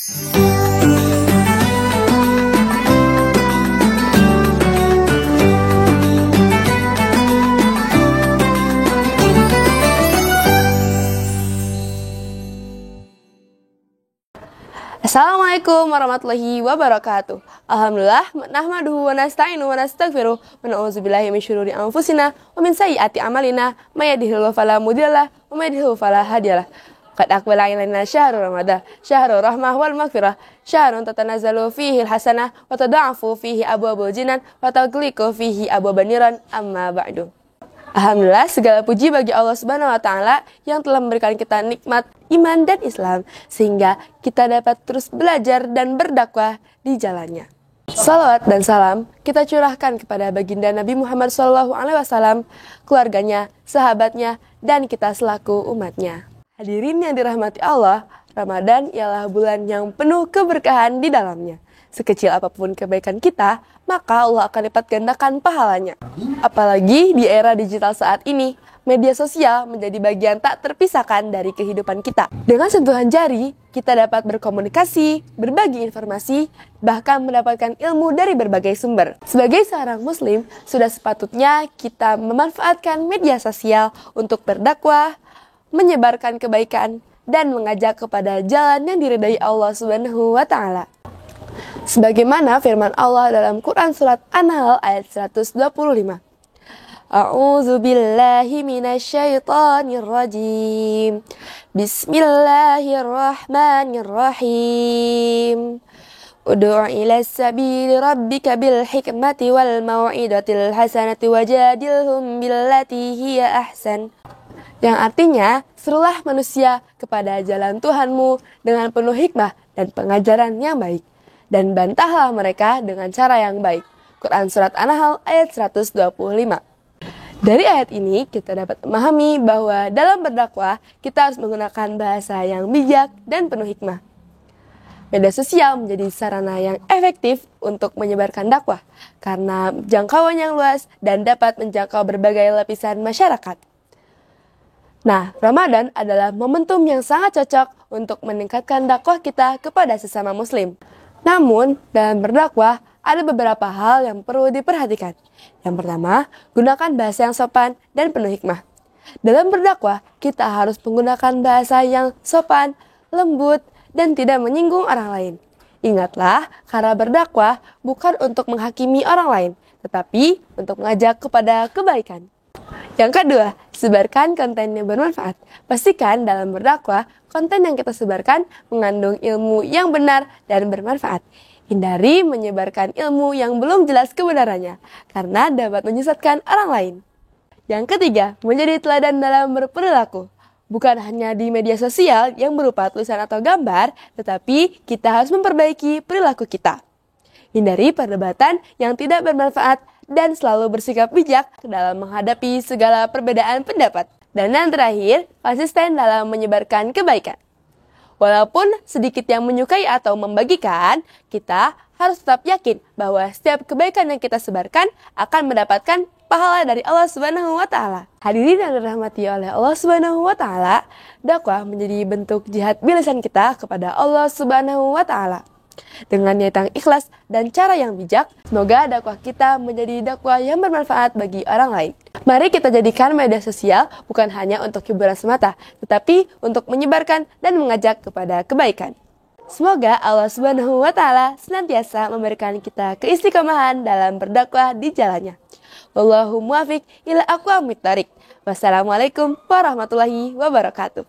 Assalamualaikum warahmatullahi wabarakatuh. Alhamdulillah, nahmaduhu wa nasta'inu wa nastaghfiruh wa na'udzubillahi min syururi anfusina wa min sayyiati a'malina may yahdihillahu fala mudhillalah wa may yudhlil fala hadiyalah. Qad aqbala ilaina syahrul ramadan, syahrul rahmah wal maghfirah, syahrun tatanazzalu fihi al-hasanah wa tada'afu fihi abwabul jinan wa taghliqu fihi abwaban niran, amma ba'du. Alhamdulillah, segala puji bagi Allah Subhanahu wa Ta'ala yang telah memberikan kita nikmat iman dan Islam, sehingga kita dapat terus belajar dan berdakwah di jalannya. Salawat dan salam kita curahkan kepada baginda Nabi Muhammad SAW, keluarganya, sahabatnya, dan kita selaku umatnya. Hadirin yang dirahmati Allah, Ramadan ialah bulan yang penuh keberkahan di dalamnya. Sekecil apapun kebaikan kita, maka Allah akan lipat gandakan pahalanya. Apalagi di era digital saat ini, media sosial menjadi bagian tak terpisahkan dari kehidupan kita. Dengan sentuhan jari, kita dapat berkomunikasi, berbagi informasi, bahkan mendapatkan ilmu dari berbagai sumber. Sebagai seorang muslim, sudah sepatutnya kita memanfaatkan media sosial untuk berdakwah, menyebarkan kebaikan, dan mengajak kepada jalan yang diridai Allah Subhanahu wa Ta'ala. Sebagaimana firman Allah dalam Quran surat An-Nahl ayat 125. A'udzu billahi minasyaitonir rajim. Bismillahirrahmanirrahim. Ud'u ila sabili rabbika bil hikmati wal mau'izatil hasanati wajadilhum billati hiya ahsan. Yang artinya, serulah manusia kepada jalan Tuhanmu dengan penuh hikmah dan pengajaran yang baik, dan bantahlah mereka dengan cara yang baik. Quran Surat An-Nahl ayat 125. Dari ayat ini kita dapat memahami bahwa dalam berdakwah kita harus menggunakan bahasa yang bijak dan penuh hikmah. Media sosial menjadi sarana yang efektif untuk menyebarkan dakwah karena jangkauan yang luas dan dapat menjangkau berbagai lapisan masyarakat. Nah, Ramadan adalah momentum yang sangat cocok untuk meningkatkan dakwah kita kepada sesama muslim. Namun, dalam berdakwah, ada beberapa hal yang perlu diperhatikan. Yang pertama, gunakan bahasa yang sopan dan penuh hikmah. Dalam berdakwah, kita harus menggunakan bahasa yang sopan, lembut, dan tidak menyinggung orang lain. Ingatlah, karena berdakwah bukan untuk menghakimi orang lain, tetapi untuk mengajak kepada kebaikan. Yang kedua, sebarkan konten yang bermanfaat. Pastikan dalam berdakwah, konten yang kita sebarkan mengandung ilmu yang benar dan bermanfaat. Hindari menyebarkan ilmu yang belum jelas kebenarannya, karena dapat menyesatkan orang lain. Yang ketiga, menjadi teladan dalam berperilaku. Bukan hanya di media sosial yang berupa tulisan atau gambar, tetapi kita harus memperbaiki perilaku kita. Hindari perdebatan yang tidak bermanfaat dan selalu bersikap bijak dalam menghadapi segala perbedaan pendapat. Dan yang terakhir, konsisten dalam menyebarkan kebaikan. Walaupun sedikit yang menyukai atau membagikan, kita harus tetap yakin bahwa setiap kebaikan yang kita sebarkan akan mendapatkan pahala dari Allah Subhanahu wa Ta'ala. Hadirin yang dirahmati oleh Allah Subhanahu wa Ta'ala, dakwah menjadi bentuk jihad bilisan kita kepada Allah Subhanahu wa Ta'ala. Dengan niat yang ikhlas dan cara yang bijak, semoga dakwah kita menjadi dakwah yang bermanfaat bagi orang lain. Mari kita jadikan media sosial bukan hanya untuk hiburan semata, tetapi untuk menyebarkan dan mengajak kepada kebaikan. Semoga Allah Subhanahu wa Ta'ala senantiasa memberikan kita keistiqomahan dalam berdakwah di jalannya. Wallahu muwaffiq ila aqwamit thoriq. Wassalamualaikum warahmatullahi wabarakatuh.